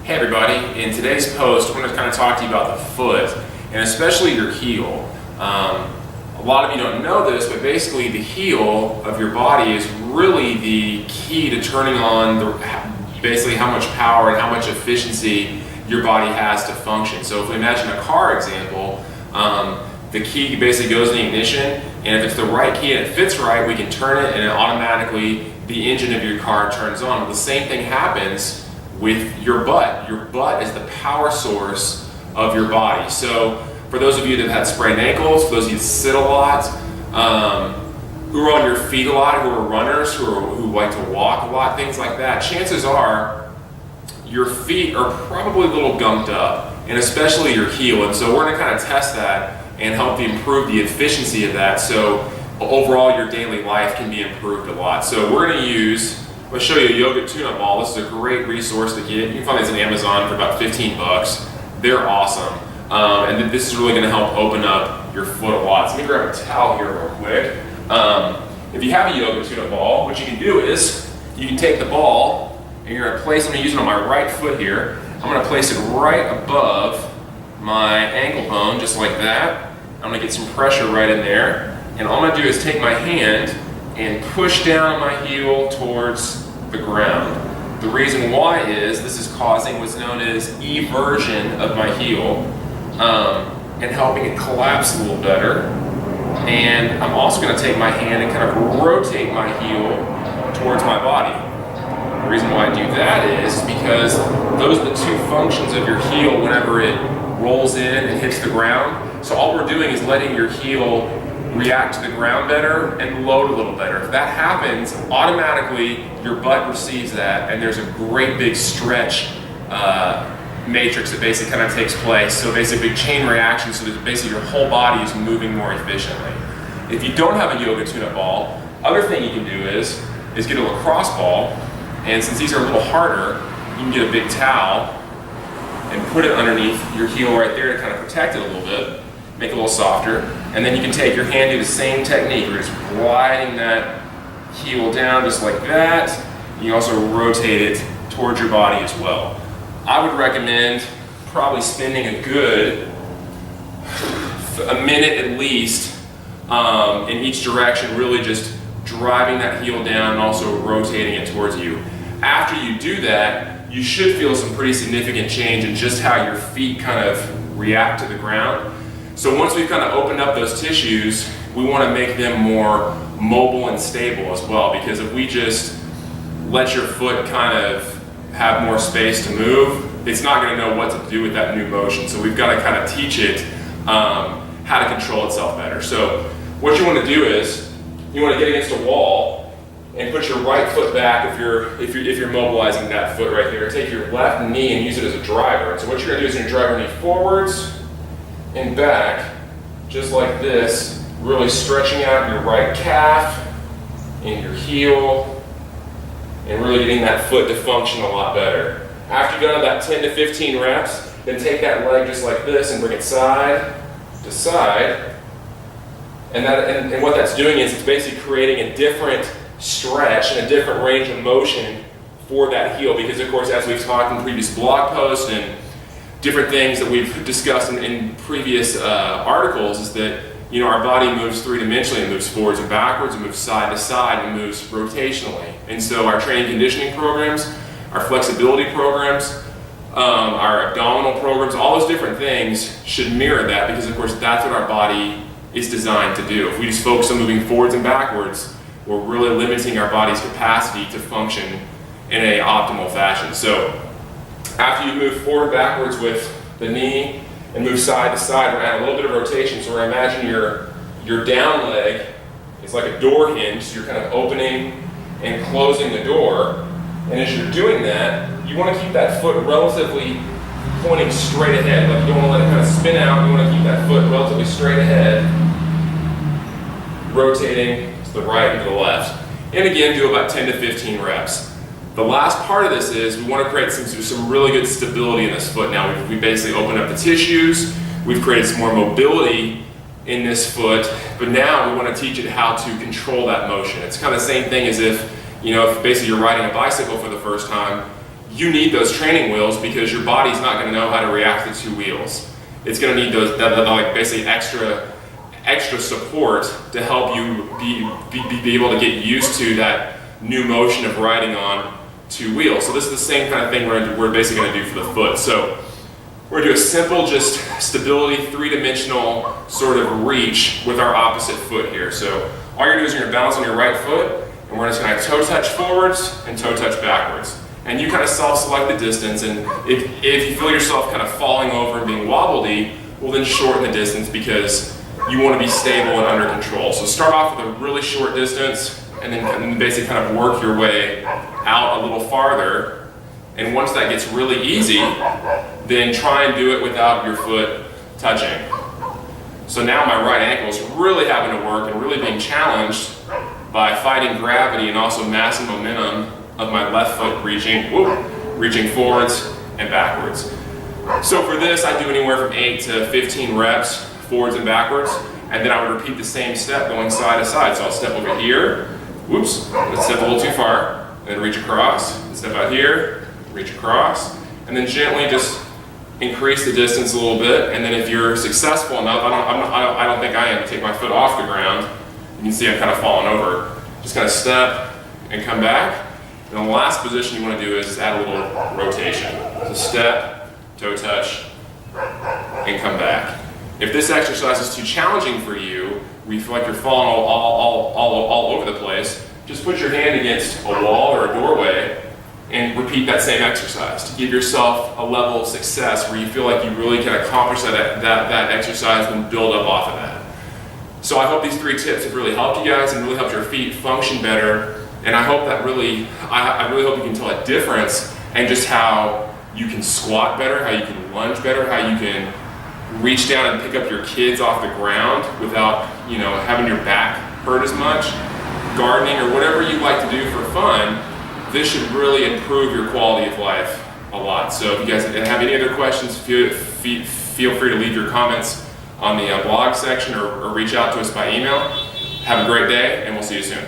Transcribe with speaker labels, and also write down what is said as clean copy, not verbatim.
Speaker 1: Hey everybody, in today's post I'm going to kind of talk to you about the foot and especially your heel. A lot of you don't know this, but basically the heel of your body is really the key to turning on basically how much power and how much efficiency your body has to function. So if we imagine a car example, the key basically goes in the ignition, and if it's the right key and it fits right, we can turn it and it automatically the engine of your car turns on. Well, the same thing happens with your butt. Your butt is the power source of your body. So for those of you that have had sprained ankles, for those of you that sit a lot, who are on your feet a lot, who are runners, who like to walk a lot, things like that, chances are your feet are probably a little gunked up, and especially your heel. And so we're going to kind of test that and help improve the efficiency of that, so overall your daily life can be improved a lot. So we're going to use, I'm going to show you a yoga tune-up ball. This is a great resource to get. You can find these on Amazon for about 15 bucks. They're awesome. And this is really going to help open up your foot a lot. So let me grab a towel here real quick. If you have a yoga tune-up ball, what you can do is you can take the ball and you're going to place, I'm going to use it on my right foot here. I'm going to place it right above my ankle bone, just like that. I'm going to get some pressure right in there. And all I'm going to do is take my hand and push down my heel towards the ground. The reason why is this is causing what's known as eversion of my heel and helping it collapse a little better. And I'm also going to take my hand and kind of rotate my heel towards my body. The reason why I do that is because those are the two functions of your heel whenever it rolls in and hits the ground. So all we're doing is letting your heel react to the ground better and load a little better. If that happens, automatically your butt receives that, and there's a great big stretch matrix that basically kind of takes place. So basically chain reaction, so that basically your whole body is moving more efficiently. If you don't have a yoga tune-up ball, other thing you can do is get a lacrosse ball, and since these are a little harder, you can get a big towel and put it underneath your heel right there to kind of protect it a little bit, make it a little softer, and then you can take your hand, do the same technique. You're just gliding that heel down just like that. You also rotate it towards your body as well. I would recommend probably spending a minute at least in each direction, really just driving that heel down and also rotating it towards you. After you do that, you should feel some pretty significant change in just how your feet kind of react to the ground. So once we've kind of opened up those tissues, we want to make them more mobile and stable as well, because if we just let your foot kind of have more space to move, it's not going to know what to do with that new motion. So we've got to kind of teach it how to control itself better. So what you want to do is you want to get against a wall and put your right foot back if you're mobilizing that foot right there. Take your left knee and use it as a driver. And so what you're going to do is you're going to drive your knee forwards and back, just like this, really stretching out your right calf and your heel, and really getting that foot to function a lot better. After you've done about 10 to 15 reps, then take that leg just like this and bring it side to side. And what that's doing is it's basically creating a different stretch and a different range of motion for that heel, because of course, as we've talked in previous blog posts and different things that we've discussed in previous articles, is that our body moves three-dimensionally. It moves forwards and backwards, it moves side to side, it moves rotationally. And so our training conditioning programs, our flexibility programs, our abdominal programs, all those different things should mirror that, because of course that's what our body is designed to do. If we just focus on moving forwards and backwards, we're really limiting our body's capacity to function in an optimal fashion. So after you move forward and backwards with the knee and move side to side, we're adding a little bit of rotation. So we're imagine your down leg is like a door hinge, so you're kind of opening and closing the door. And as you're doing that, you want to keep that foot relatively pointing straight ahead. Like you don't want to let it kind of spin out, you want to keep that foot relatively straight ahead, rotating to the right and to the left. And again, do about 10 to 15 reps. The last part of this is we want to create some really good stability in this foot. Now we basically opened up the tissues, we've created some more mobility in this foot, but now we want to teach it how to control that motion. It's kind of the same thing as if basically you're riding a bicycle for the first time, you need those training wheels because your body's not going to know how to react to 2 wheels. It's going to need those like basically extra support to help you be able to get used to that new motion of riding on 2 wheels. So this is the same kind of thing we're basically going to do for the foot. So we're going to do a simple just stability 3-dimensional sort of reach with our opposite foot here. So all you're going to do is you're going to balance on your right foot, and we're just going to toe touch forwards and toe touch backwards. And you kind of self-select the distance, and if you feel yourself kind of falling over and being wobbly, well then shorten the distance because you want to be stable and under control. So start off with a really short distance, and then basically kind of work your way out a little farther. And once that gets really easy, then try and do it without your foot touching. So now my right ankle is really having to work and really being challenged by fighting gravity and also mass and momentum of my left foot reaching forwards and backwards. So for this, I do anywhere from 8 to 15 reps, forwards and backwards, and then I would repeat the same step going side to side. So I'll step over here, whoops, let's step a little too far, then reach across, step out here, reach across, and then gently just increase the distance a little bit. And then if you're successful enough, I don't think I am, to take my foot off the ground. You can see I'm kind of falling over. Just kind of step and come back. And the last position you want to do is add a little rotation. So step, toe touch, and come back. If this exercise is too challenging for you, where you feel like you're falling all over the place, just put your hand against a wall or a doorway and repeat that same exercise to give yourself a level of success where you feel like you really can accomplish that exercise and build up off of that. So I hope these 3 tips have really helped you guys and really helped your feet function better. And I hope that I really hope you can tell a difference in just how you can squat better, how you can lunge better, how you can reach down and pick up your kids off the ground without, having your back hurt as much. Gardening or whatever you like to do for fun, this should really improve your quality of life a lot. So if you guys have any other questions, feel free to leave your comments on the blog section or reach out to us by email. Have a great day, and we'll see you soon.